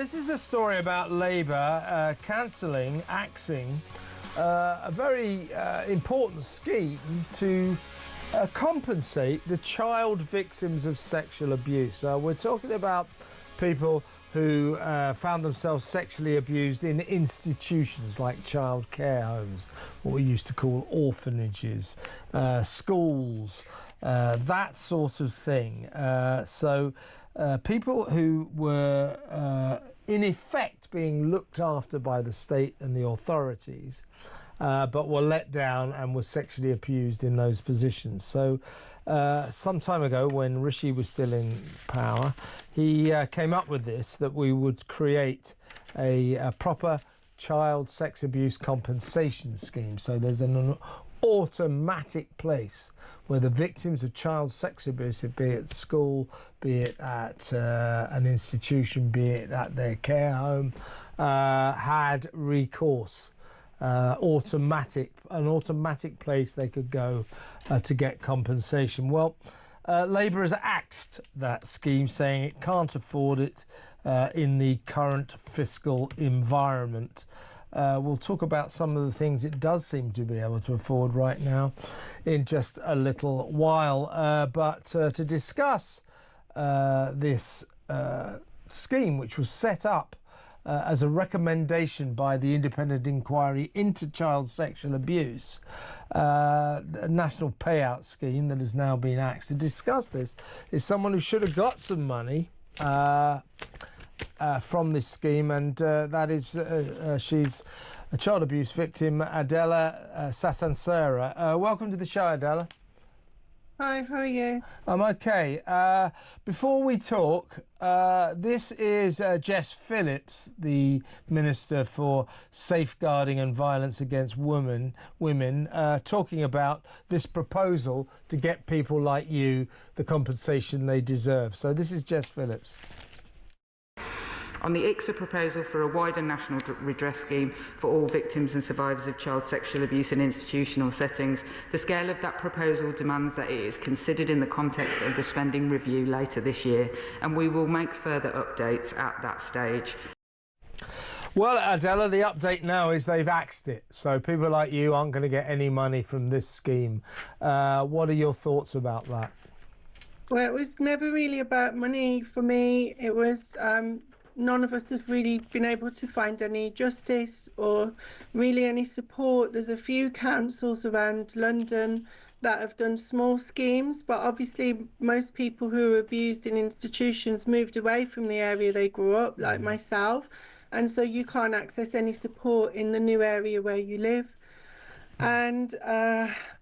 This is a story about Labour axing a very important scheme to compensate the child victims of sexual abuse. We're talking about people who found themselves sexually abused in institutions like child care homes, what we used to call orphanages, schools, that sort of thing. People who were in effect being looked after by the state and the authorities, but were let down and were sexually abused in those positions. So some time ago, when Rishi was still in power, he came up with this, that we would create a proper child sex abuse compensation scheme. So there's an automatic place where the victims of child sex abuse, be it at school, be it at an institution, be it at their care home, had recourse. An automatic place they could go to get compensation. Well, Labour has axed that scheme, saying it can't afford it in the current fiscal environment. We'll talk about some of the things it does seem to be able to afford right now in just a little while. But to discuss this scheme, which was set up as a recommendation by the independent inquiry into child sexual abuse, a national payout scheme that has now been axed. To discuss this is someone who should have got some money from this scheme, and that is she's a child abuse victim, Adeleh Sasansara. Welcome to the show, Adeleh. Hi, how are you? I'm okay. Before we talk, this is Jess Phillips, the Minister for Safeguarding and Violence Against Women, talking about this proposal to get people like you the compensation they deserve. So this is Jess Phillips. On the ICSA proposal for a wider national redress scheme for all victims and survivors of child sexual abuse in institutional settings, the scale of that proposal demands that it is considered in the context of the spending review later this year, and we will make further updates at that stage. Well, Adeleh, the update now is they've axed it, so people like you aren't going to get any money from this scheme. What are your thoughts about that? Well, it was never really about money for me. It was none of us have really been able to find any justice or really any support. There's a few councils around London that have done small schemes, but obviously most people who are abused in institutions moved away from the area they grew up, like myself, and so you can't access any support in the new area where you live. And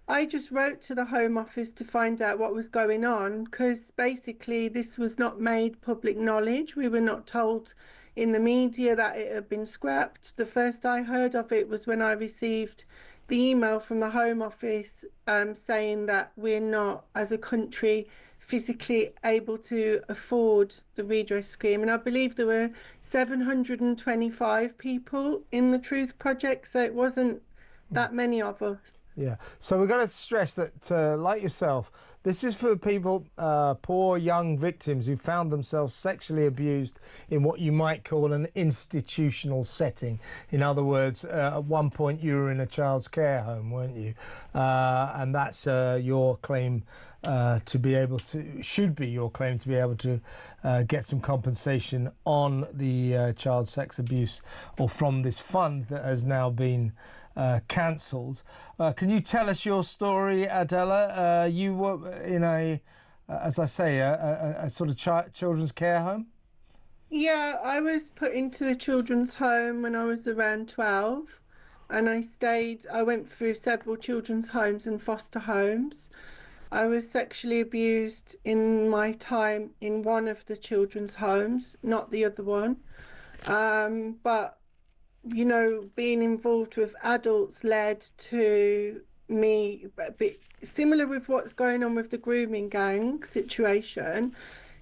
I just wrote to the Home Office to find out what was going on, because basically this was not made public knowledge. We were not told in the media that it had been scrapped. The first I heard of it was when I received the email from the Home Office saying that we're not, as a country, physically able to afford the redress scheme. And I believe there were 725 people in the Truth Project, so it wasn't that many of us. Yeah, so we've got to stress that, like yourself, this is for people, poor young victims who found themselves sexually abused in what you might call an institutional setting. In other words, at one point you were in a child's care home, weren't you? And that's your claim to be able to, should be your claim to be able to get some compensation on the child sex abuse, or from this fund that has now been cancelled. Can you tell us your story, Adeleh? You were in as I say, a sort of children's care home? Yeah, I was put into a children's home when I was around 12, and I went through several children's homes and foster homes. I was sexually abused in my time in one of the children's homes, not the other one. But you know, being involved with adults led to me, a bit similar with what's going on with the grooming gang situation.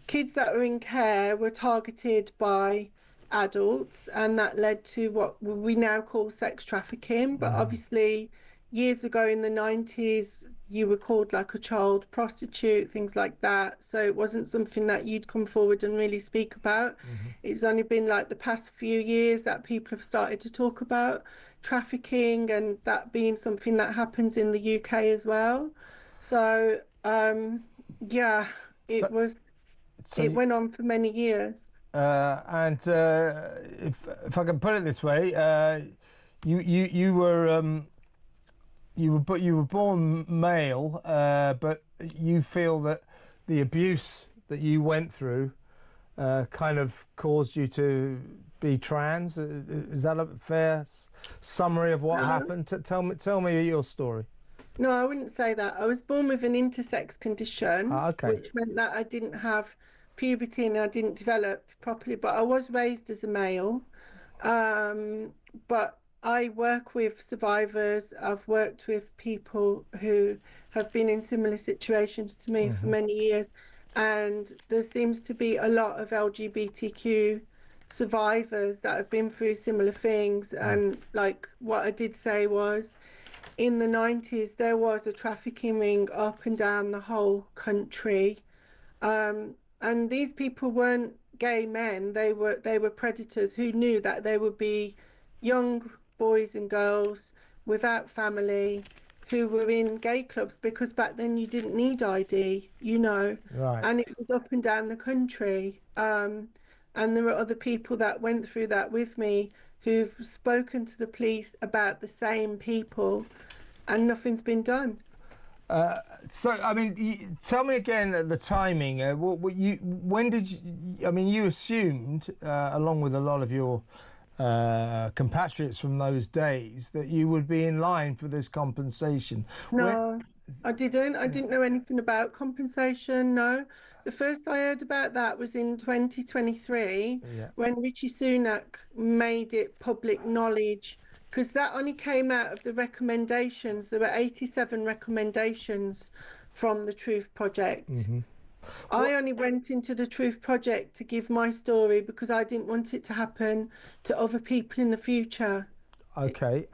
Kids that were in care were targeted by adults, and that led to what we now call sex trafficking. But obviously years ago in the 90s, you were called like a child prostitute, things like that. So it wasn't something that you'd come forward and really speak about. It's only been like the past few years that people have started to talk about trafficking, and that being something that happens in the UK as well. So, yeah, So, it was, so it went on for many years. and if I can put it this way, you were you were born male, but you feel that the abuse that you went through kind of caused you to be trans. Is that a fair summary of what happened? Tell me your story. No, I wouldn't say that. I was born with an intersex condition, Okay. which meant that I didn't have puberty and I didn't develop properly, but I was raised as a male. But I work with survivors. I've worked with people who have been in similar situations to me for many years. And there seems to be a lot of LGBTQ survivors that have been through similar things. And like what I did say was, in the 90s, there was a trafficking ring up and down the whole country. And these people weren't gay men. They were predators who knew that there would be young boys and girls without family who were in gay clubs, because back then you didn't need ID, you know. Right. And it was up and down the country. And there were other people that went through that with me who've spoken to the police about the same people, and nothing's been done. So, I mean, tell me again the timing. When did you? I mean, you assumed, along with a lot of your compatriots from those days, that you would be in line for this compensation. No, I didn't. I didn't know anything about compensation. No. The first I heard about that was in 2023, when Rishi Sunak made it public knowledge, because that only came out of the recommendations. There were 87 recommendations from the Truth Project. I only went into the Truth Project to give my story because I didn't want it to happen to other people in the future. Okay,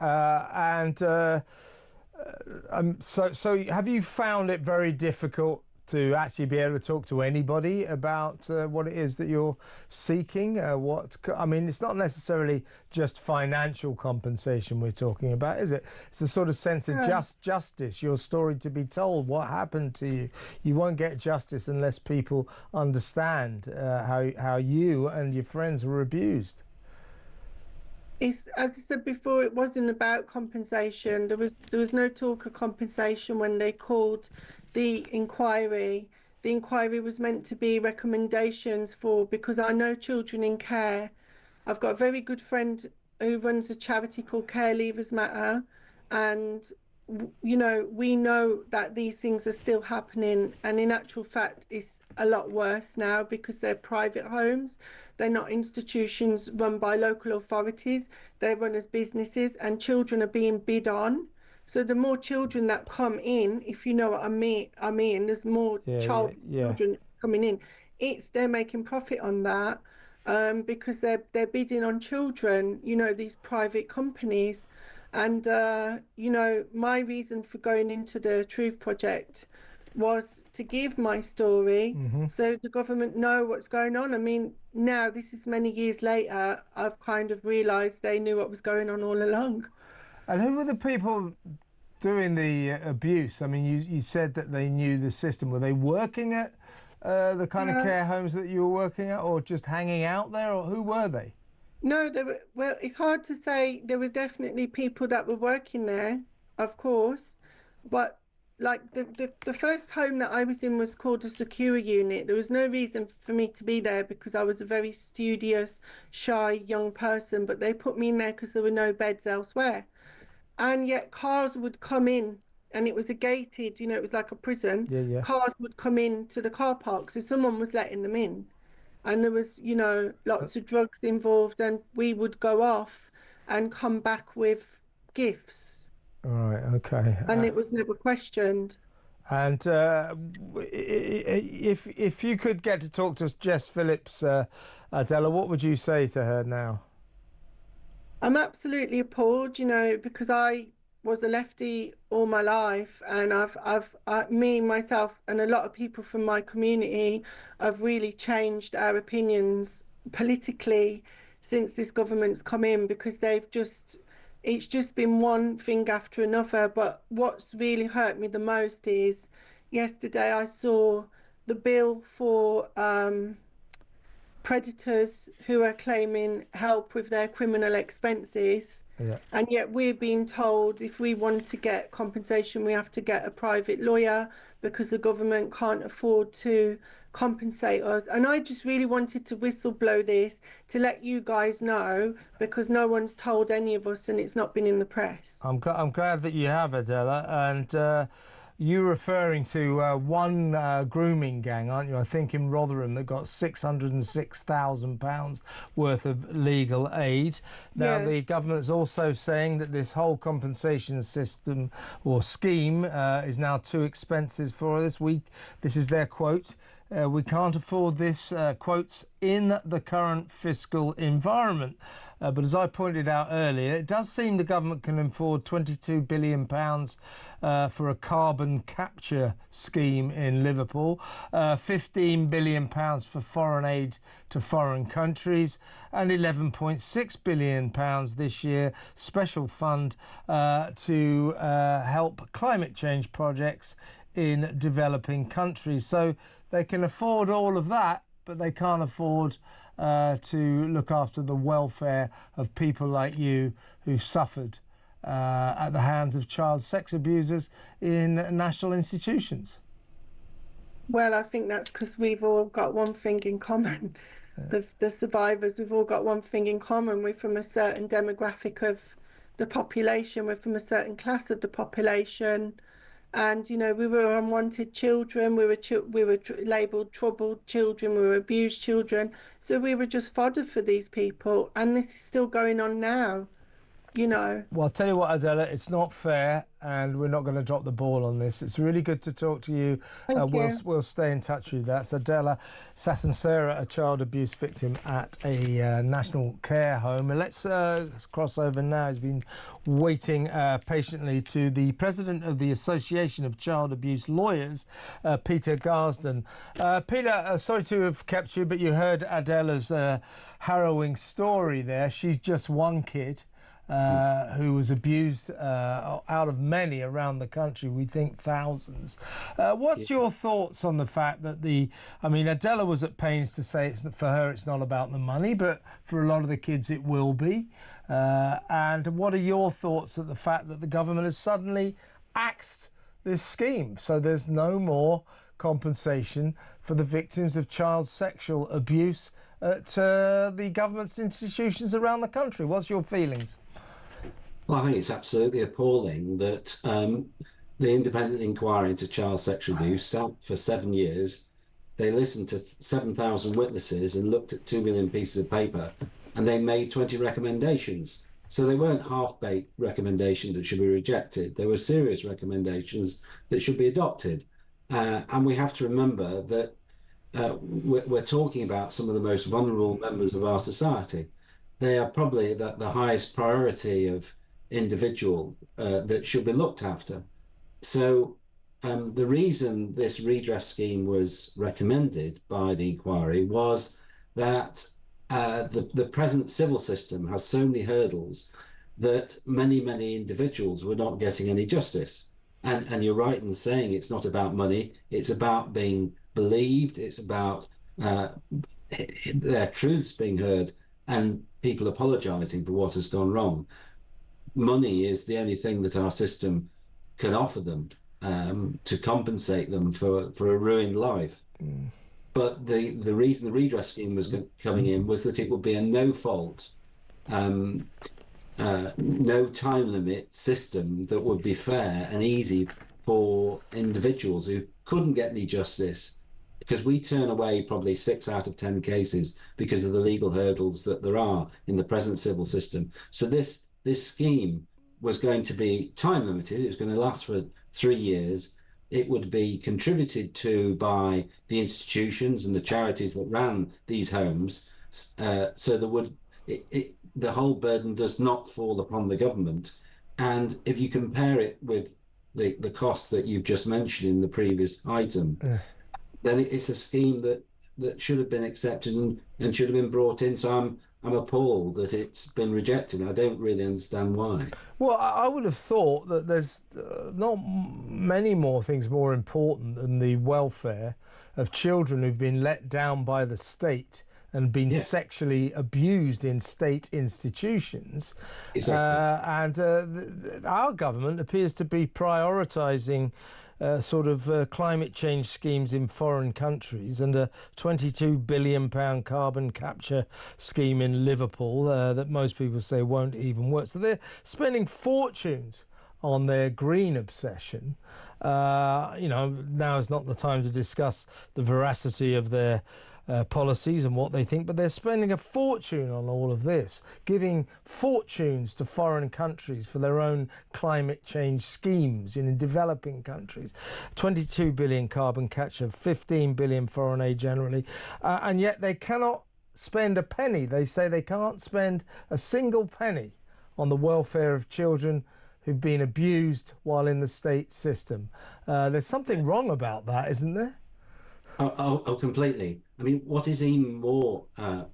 so have you found it very difficult to actually be able to talk to anybody about what it is that you're seeking? I mean, it's not necessarily just financial compensation we're talking about, is it? It's a sort of sense of justice, your story to be told, what happened to you. You won't get justice unless people understand how you and your friends were abused. It's, as I said before, it wasn't about compensation. There was no talk of compensation when they called the inquiry. The inquiry was meant to be recommendations for, because I know children in care. I've got a very good friend who runs a charity called Care Leavers Matter, and you know, we know that these things are still happening, and in actual fact it's a lot worse now because they're private homes. They're not institutions run by local authorities. They're run as businesses, and children are being bid on. So the more children that come in, if you know what I mean, there's more children coming in. They're making profit on that, because they're bidding on children, you know, these private companies. And, you know, my reason for going into the Truth Project was to give my story so the government know what's going on. I mean, now this is many years later, I've kind of realised they knew what was going on all along. And who were the people doing the abuse? I mean, you said that they knew the system. Were they working at the kind of care homes that you were working at, or just hanging out there, or who were they? No, well, it's hard to say. There were definitely people that were working there, of course, but like the first home that I was in was called a secure unit. There was no reason for me to be there because I was a very studious, shy young person, but they put me in there because there were no beds elsewhere. And yet cars would come in, and it was a gated, you know, it was like a prison. Cars would come in to the car park, so someone was letting them in. And there was, you know, lots of drugs involved, and we would go off and come back with gifts. All right, okay. And it was never questioned. And if you could get to talk to Jess Phillips, Adeleh, what would you say to her now? I'm absolutely appalled, you know, because I was a lefty all my life, and me, myself, and a lot of people from my community have really changed our opinions politically since this government's come in, because it's just been one thing after another. But what's really hurt me the most is yesterday I saw the bill for predators who are claiming help with their criminal expenses. Yeah. And yet we're being told if we want to get compensation, we have to get a private lawyer because the government can't afford to compensate us. And I just really wanted to whistleblow this to let you guys know, because no one's told any of us and it's not been in the press. I'm glad that you have, Adeleh. And you're referring to one grooming gang, aren't you? I think in Rotherham that got £606,000 worth of legal aid. Now, Yes. the government is also saying that this whole compensation system or scheme is now too expensive for us. This is their quote. We can't afford this, quotes, in the current fiscal environment. But as I pointed out earlier, it does seem the government can afford £22 billion for a carbon capture scheme in Liverpool, £15 billion for foreign aid to foreign countries, and £11.6 billion this year special fund to help climate change projects in developing countries. So they can afford all of that, but they can't afford to look after the welfare of people like you who've suffered at the hands of child sex abusers in national institutions. Well, I think that's because we've all got one thing in common. The survivors, we've all got one thing in common. We're from a certain demographic of the population. We're from a certain class of the population. And, you know, we were unwanted children. We were labelled troubled children. We were abused children. So we were just fodder for these people. And this is still going on now, you know. Well, I'll tell you what, Adeleh, it's not fair, and we're not going to drop the ball on this. It's really good to talk to you. Thank you. We'll stay in touch with you. That's Adeleh Sasansara, a child abuse victim at a national care home. And let's cross over now. He's been waiting patiently to the president of the Association of Child Abuse Lawyers, Peter Garsden. Peter, sorry to have kept you, but you heard Adeleh's harrowing story there. She's just one kid who was abused out of many around the country, we think thousands. What's your thoughts on the fact that Adeleh was at pains to say for her it's not about the money, but for a lot of the kids it will be. And what are your thoughts at the fact that the government has suddenly axed this scheme? So there's no more compensation for the victims of child sexual abuse at the government's institutions around the country. What's your feelings? Well, I think it's absolutely appalling that the independent inquiry into child sexual abuse sat for 7 years. They listened to 7,000 witnesses and looked at 2 million pieces of paper, and they made 20 recommendations. So they weren't half-baked recommendations that should be rejected. They were serious recommendations that should be adopted. And we have to remember that we're talking about some of the most vulnerable members of our society. They are probably the highest priority of individual that should be looked after. So the reason this redress scheme was recommended by the inquiry was that the present civil system has so many hurdles that many individuals were not getting any justice. And you're right in saying it's not about money, it's about being believed, it's about their truths being heard and people apologising for what has gone wrong. Money is the only thing that our system can offer them to compensate them for a ruined life. But the reason the redress scheme was coming in was that it would be a no-fault, no time limit system that would be fair and easy for individuals who couldn't get any justice, because we turn away probably 6 out of 10 cases because of the legal hurdles that there are in the present civil system. So this scheme was going to be time limited. It was going to last for 3 years. It would be contributed to by the institutions and the charities that ran these homes. So there would the whole burden does not fall upon the government. And if you compare it with the cost that you've just mentioned in the previous item, then it's a scheme that should have been accepted and should have been brought in. So I'm appalled that it's been rejected. I don't really understand why. Well, I would have thought that there's not many more things more important than the welfare of children who've been let down by the state and been sexually abused in state institutions. Exactly. Our government appears to be prioritising climate change schemes in foreign countries, and a £22 billion carbon capture scheme in Liverpool that most people say won't even work. So they're spending fortunes on their green obsession. Now is not the time to discuss the veracity of their policies and what they think, but they're spending a fortune on all of this, giving fortunes to foreign countries for their own climate change schemes in developing countries. 22 billion carbon capture, 15 billion foreign aid generally, and yet they cannot spend a penny. They say they can't spend a single penny on the welfare of children who've been abused while in the state system. There's something wrong about that, isn't there? Oh, completely. I mean, what is even more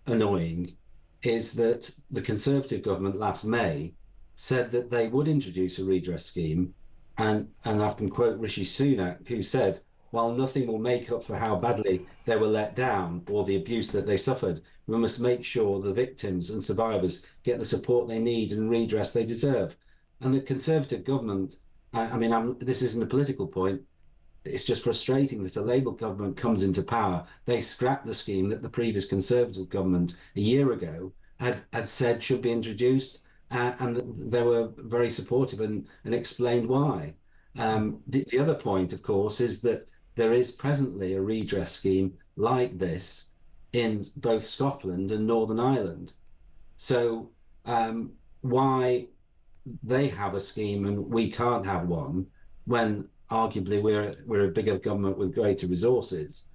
annoying is that the Conservative government last May said that they would introduce a redress scheme. And I can quote Rishi Sunak, who said, while nothing will make up for how badly they were let down or the abuse that they suffered, we must make sure the victims and survivors get the support they need and redress they deserve. And the Conservative government, this isn't a political point, it's just frustrating that a Labour government comes into power. They scrapped the scheme that the previous Conservative government a year ago had said should be introduced, and they were very supportive and explained why. The other point, of course, is that there is presently a redress scheme like this in both Scotland and Northern Ireland. So why they have a scheme and we can't have one when arguably we're a bigger government with greater resources,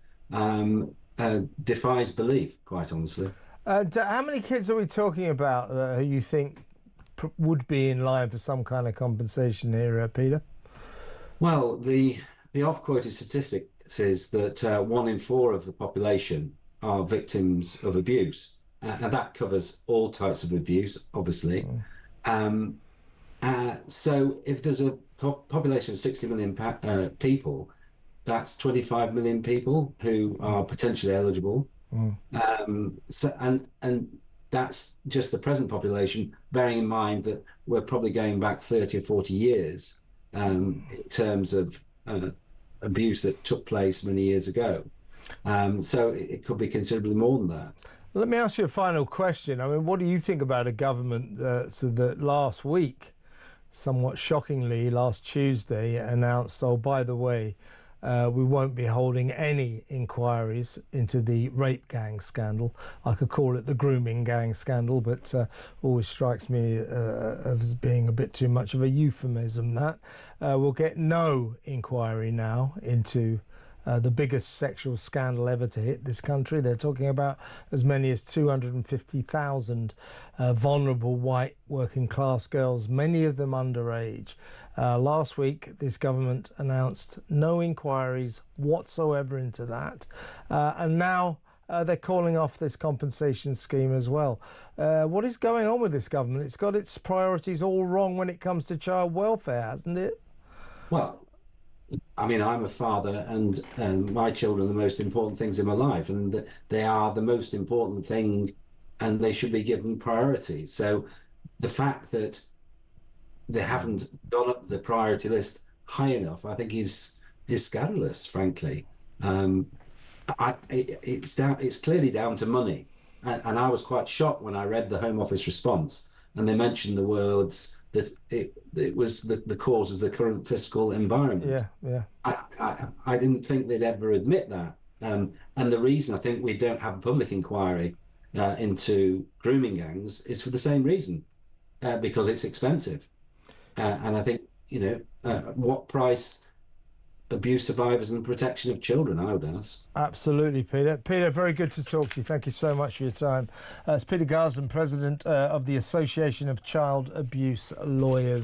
defies belief, quite honestly. How many kids are we talking about who you think would be in line for some kind of compensation here, Peter? Well, the oft-quoted statistic says that 1 in 4 of the population are victims of abuse, and that covers all types of abuse, obviously. So if there's a population of 60 million people, that's 25 million people who are potentially eligible. And that's just the present population, bearing in mind that we're probably going back 30 or 40 years in terms of abuse that took place many years ago. So it could be considerably more than that. Let me ask you a final question. I mean, what do you think about a government that last week, somewhat shockingly, last Tuesday, announced, oh, by the way, we won't be holding any inquiries into the rape gang scandal. I could call it the grooming gang scandal, but always strikes me as being a bit too much of a euphemism, that. We'll get no inquiry now into the biggest sexual scandal ever to hit this country. They're talking about as many as 250,000 vulnerable white working class girls, many of them underage. Last week, this government announced no inquiries whatsoever into that. And now they're calling off this compensation scheme as well. What is going on with this government? It's got its priorities all wrong when it comes to child welfare, hasn't it? Well, I mean, I'm a father, and my children are the most important things in my life, and they are the most important thing, and they should be given priority. So the fact that they haven't gone up the priority list high enough, I think is scandalous, frankly. It's clearly down to money, and I was quite shocked when I read the Home Office response, and they mentioned the words that it was the cause of the current fiscal environment. Yeah. I didn't think they'd ever admit that. And the reason I think we don't have a public inquiry into grooming gangs is for the same reason, because it's expensive. And I think, what price abuse survivors and protection of children, I would ask. Absolutely, Peter. Peter, very good to talk to you. Thank you so much for your time. It's Peter Garsden, President of the Association of Child Abuse Lawyers.